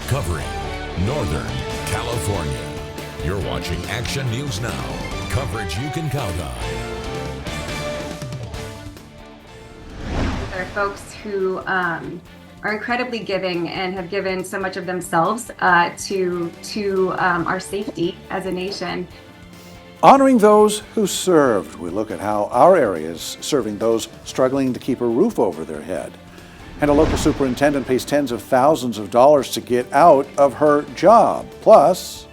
covering Northern California. You're watching Action News Now, coverage you can count on. There are folks who are incredibly giving and have given so much of themselves to our safety as a nation. Honoring those who served, we look at how our area is serving those struggling to keep a roof over their head. And a local superintendent pays tens of thousands of dollars to get out of her job. Plus,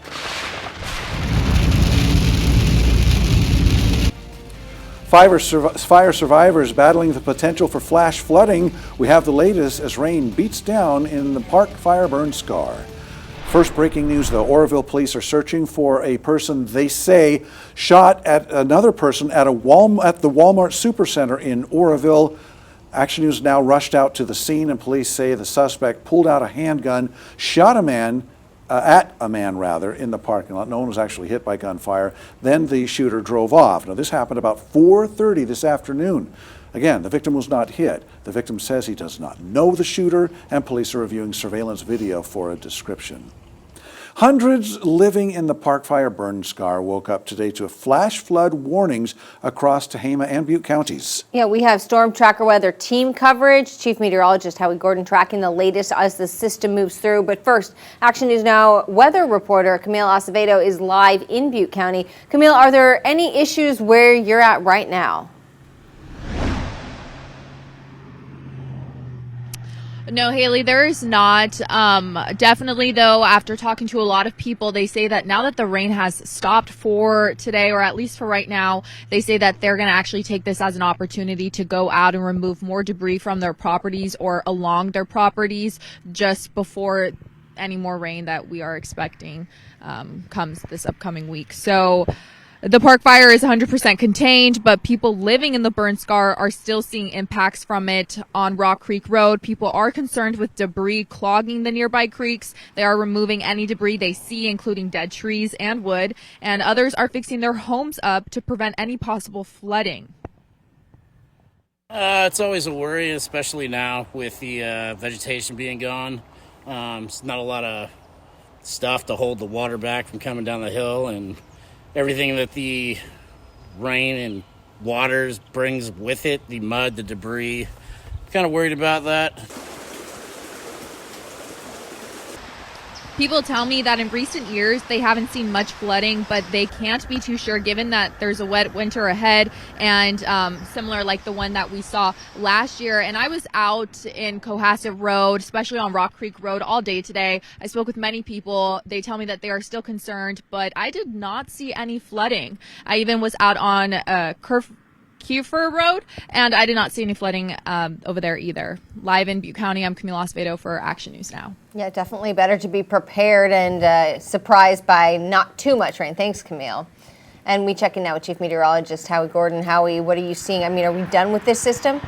fire survivors battling the potential for flash flooding. We have the latest as rain beats down in the Park Fire burn scar. First breaking news, the Oroville police are searching for a person they say shot at another person at the Walmart Supercenter in Oroville. Action News Now rushed out to the scene, and police say the suspect pulled out a handgun, shot a man in the parking lot. No one was actually hit by gunfire. Then the shooter drove off. Now, this happened about 4:30 this afternoon. Again, the victim was not hit. The victim says he does not know the shooter, and police are reviewing surveillance video for a description. Hundreds living in the Park Fire burn scar woke up today to flash flood warnings across Tehama and Butte counties. Yeah, we have Storm Tracker Weather team coverage. Chief Meteorologist Howie Gordon tracking the latest as the system moves through. But first, Action News Now weather reporter Camille Acevedo is live in Butte County. Camille, are there any issues where you're at right now? No, Haley, there is not. Definitely, though, after talking to a lot of people, they say that now that the rain has stopped for today, or at least for right now, they say that they're going to actually take this as an opportunity to go out and remove more debris from their properties or along their properties just before any more rain that we are expecting comes this upcoming week. So the Park Fire is 100% contained, but people living in the burn scar are still seeing impacts from it on Rock Creek Road. People are concerned with debris clogging the nearby creeks. They are removing any debris they see, including dead trees and wood, and others are fixing their homes up to prevent any possible flooding. It's always a worry, especially now with the vegetation being gone. It's not a lot of stuff to hold the water back from coming down the hill, and everything that the rain and waters brings with it, the mud, the debris. Kind of worried about that. People tell me that in recent years they haven't seen much flooding, but they can't be too sure given that there's a wet winter ahead and similar like the one that we saw last year. And I was out in Cohasset Road, especially on Rock Creek Road, all day today. I spoke with many people. They tell me that they are still concerned, but I did not see any flooding. I even was out on Kiefer Road, and I did not see any flooding over there either. Live in Butte County, I'm Camille Acevedo for Action News Now. Yeah, definitely better to be prepared and surprised by not too much rain. Thanks, Camille. And we check in now with Chief Meteorologist Howie Gordon. Howie, what are you seeing? I mean, are we done with this system?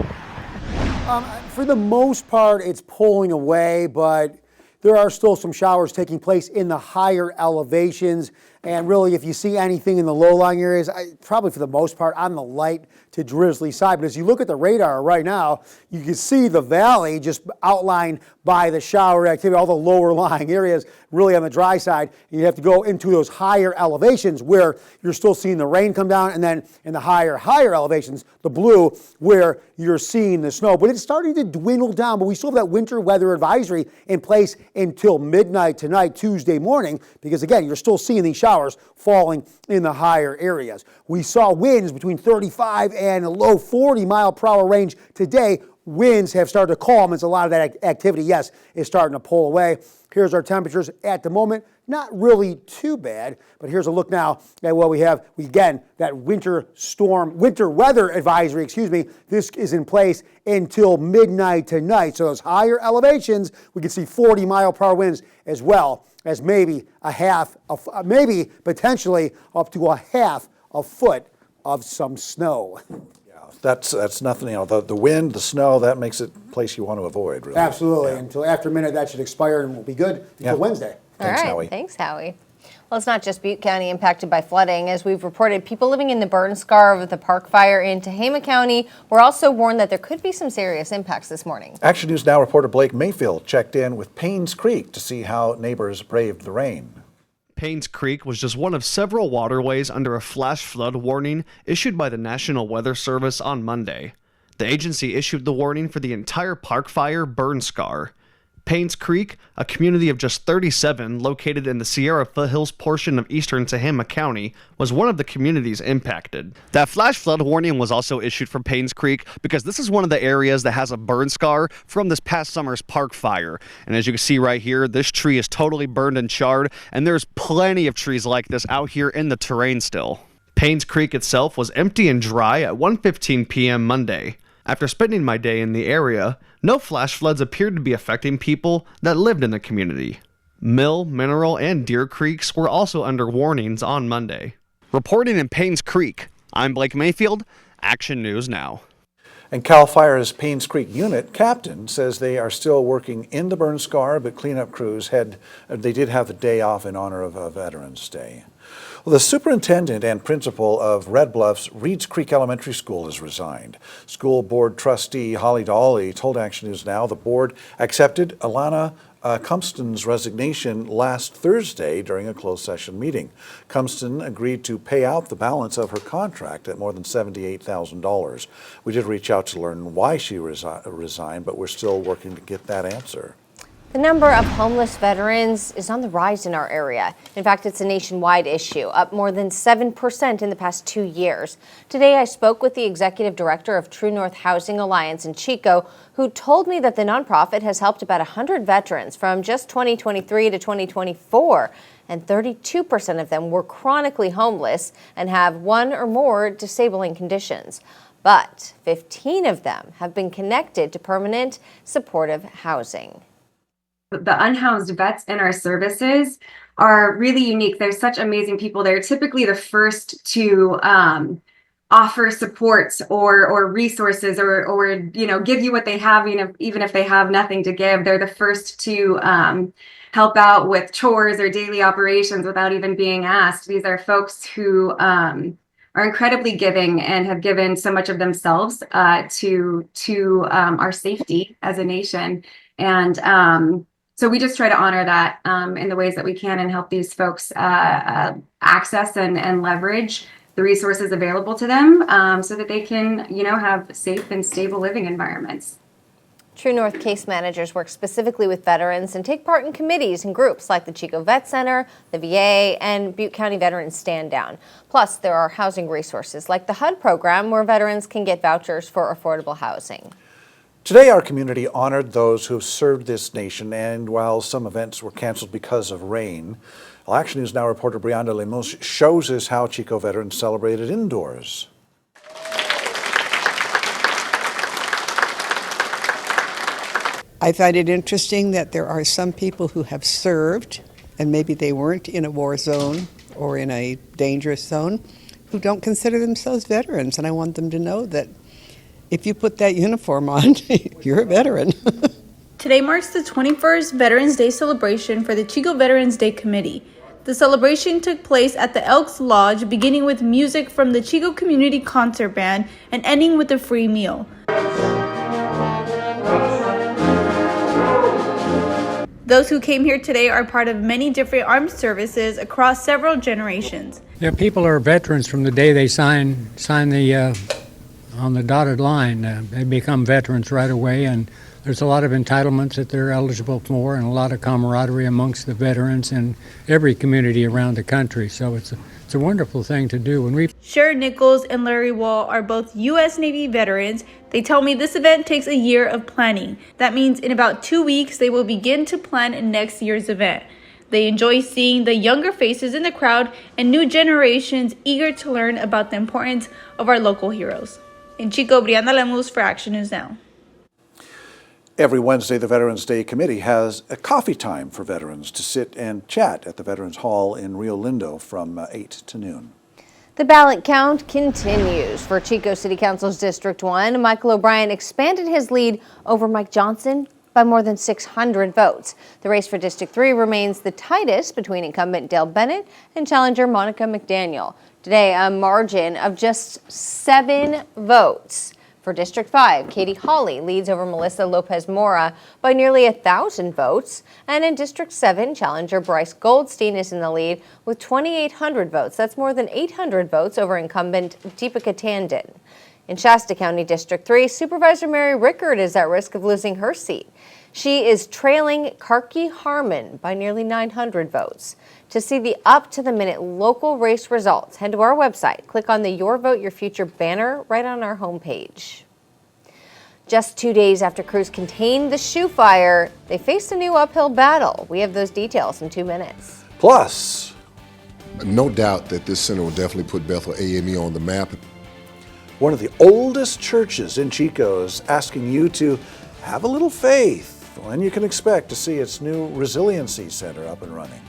For the most part, it's pulling away, but there are still some showers taking place in the higher elevations. And really, if you see anything in the low-lying areas, probably for the most part on the light to drizzly side. But as you look at the radar right now, you can see the valley just outlined by the shower activity, all the lower-lying areas really on the dry side. And you have to go into those higher elevations where you're still seeing the rain come down, and then in the higher elevations, the blue, where you're seeing the snow. But it's starting to dwindle down, but we still have that winter weather advisory in place until midnight tonight, Tuesday morning, because again, you're still seeing these showers falling in the higher areas. We saw winds between 35 and a low 40 mile per hour range today. Winds have started to calm, and so a lot of that activity, yes, is starting to pull away. Here's our temperatures at the moment. Not really too bad, but here's a look now at what we have. Again, that winter weather advisory, this is in place until midnight tonight. So those higher elevations, we can see 40 mile per hour winds as well as maybe potentially up to a half a foot of some snow. That's nothing, the wind, the snow, that makes it a place you want to avoid, really. Absolutely. Yeah. Until after midnight, that should expire and we'll be good until Wednesday. Thanks, All right. Howie. Thanks, Howie. Well, it's not just Butte County impacted by flooding. As we've reported, people living in the burn scar of the Park Fire in Tehama County were also warned that there could be some serious impacts this morning. Action News Now reporter Blake Mayfield checked in with Paynes Creek to see how neighbors braved the rain. Paynes Creek was just one of several waterways under a flash flood warning issued by the National Weather Service on Monday. The agency issued the warning for the entire Park Fire burn scar. Paynes Creek, a community of just 37 located in the Sierra Foothills portion of eastern Tehama County, was one of the communities impacted. That flash flood warning was also issued for Paynes Creek because this is one of the areas that has a burn scar from this past summer's Park Fire. And as you can see right here, this tree is totally burned and charred, and there's plenty of trees like this out here in the terrain still. Paynes Creek itself was empty and dry at 1:15 p.m. Monday. After spending my day in the area, no flash floods appeared to be affecting people that lived in the community. Mill, Mineral, and Deer Creeks were also under warnings on Monday. Reporting in Paynes Creek, I'm Blake Mayfield, Action News Now. And CAL FIRE's Paynes Creek unit captain says they are still working in the burn scar, but cleanup crews did have the day off in honor of Veterans Day. Well, the superintendent and principal of Red Bluff's Reeds Creek Elementary School has resigned. School board trustee Holly Dolly told Action News Now the board accepted Alana Cumston's resignation last Thursday during a closed session meeting. Cumston agreed to pay out the balance of her contract at more than $78,000. We did reach out to learn why she resigned, but we're still working to get that answer. The number of homeless veterans is on the rise in our area. In fact, it's a nationwide issue, up more than 7% in the past 2 years. Today, I spoke with the executive director of True North Housing Alliance in Chico, who told me that the nonprofit has helped about 100 veterans from just 2023 to 2024, and 32% of them were chronically homeless and have one or more disabling conditions. But 15 of them have been connected to permanent supportive housing. The unhoused vets in our services are really unique. They're such amazing people. They're typically the first to offer supports or resources or give you what they have, even if they have nothing to give. They're the first to help out with chores or daily operations without even being asked. These are folks who are incredibly giving and have given so much of themselves to our safety as a nation. And so we just try to honor that in the ways that we can and help these folks access and leverage the resources available to them so that they can, have safe and stable living environments. True North case managers work specifically with veterans and take part in committees and groups like the Chico Vet Center, the VA, and Butte County Veterans Stand Down. Plus, there are housing resources like the HUD program where veterans can get vouchers for affordable housing. Today, our community honored those who have served this nation, and while some events were canceled because of rain, Action News Now reporter Brianda Lemos shows us how Chico veterans celebrated indoors. I find it interesting that there are some people who have served, and maybe they weren't in a war zone or in a dangerous zone, who don't consider themselves veterans, and I want them to know that if you put that uniform on, you're a veteran. Today marks the 21st Veterans Day celebration for the Chico Veterans Day Committee. The celebration took place at the Elks Lodge, beginning with music from the Chico Community Concert Band and ending with a free meal. Those who came here today are part of many different armed services across several generations. Yeah, people are veterans from the day they sign the on the dotted line. They become veterans right away, and there's a lot of entitlements that they're eligible for and a lot of camaraderie amongst the veterans in every community around the country. So it's a wonderful thing to do. Sharon Nichols and Larry Wall are both U.S. Navy veterans. They tell me this event takes a year of planning. That means in about 2 weeks, they will begin to plan next year's event. They enjoy seeing the younger faces in the crowd and new generations eager to learn about the importance of our local heroes. In Chico, Brianda Lemus for Action News Now. Every Wednesday, the Veterans Day Committee has a coffee time for veterans to sit and chat at the Veterans Hall in Rio Lindo from 8 to noon. The ballot count continues for Chico City Council's District 1. Michael O'Brien expanded his lead over Mike Johnson by more than 600 votes. The race for District 3 remains the tightest between incumbent Dale Bennett and challenger Monica McDaniel. Today, a margin of just 7 votes. For District 5, Katie Hawley leads over Melissa Lopez Mora by nearly 1,000 votes. And in District 7, challenger Bryce Goldstein is in the lead with 2,800 votes. That's more than 800 votes over incumbent Deepika Tandon. In Shasta County District 3, Supervisor Mary Rickard is at risk of losing her seat. She is trailing Karki Harmon by nearly 900 votes. To see the up-to-the-minute local race results, head to our website. Click on the Your Vote, Your Future banner right on our homepage. Just 2 days after crews contained the shoe fire, they faced a new uphill battle. We have those details in 2 minutes. Plus, no doubt that this center will definitely put Bethel AME on the map. one of the oldest churches in Chico is asking you to have a little faith when you can expect to see its new resiliency center up and running.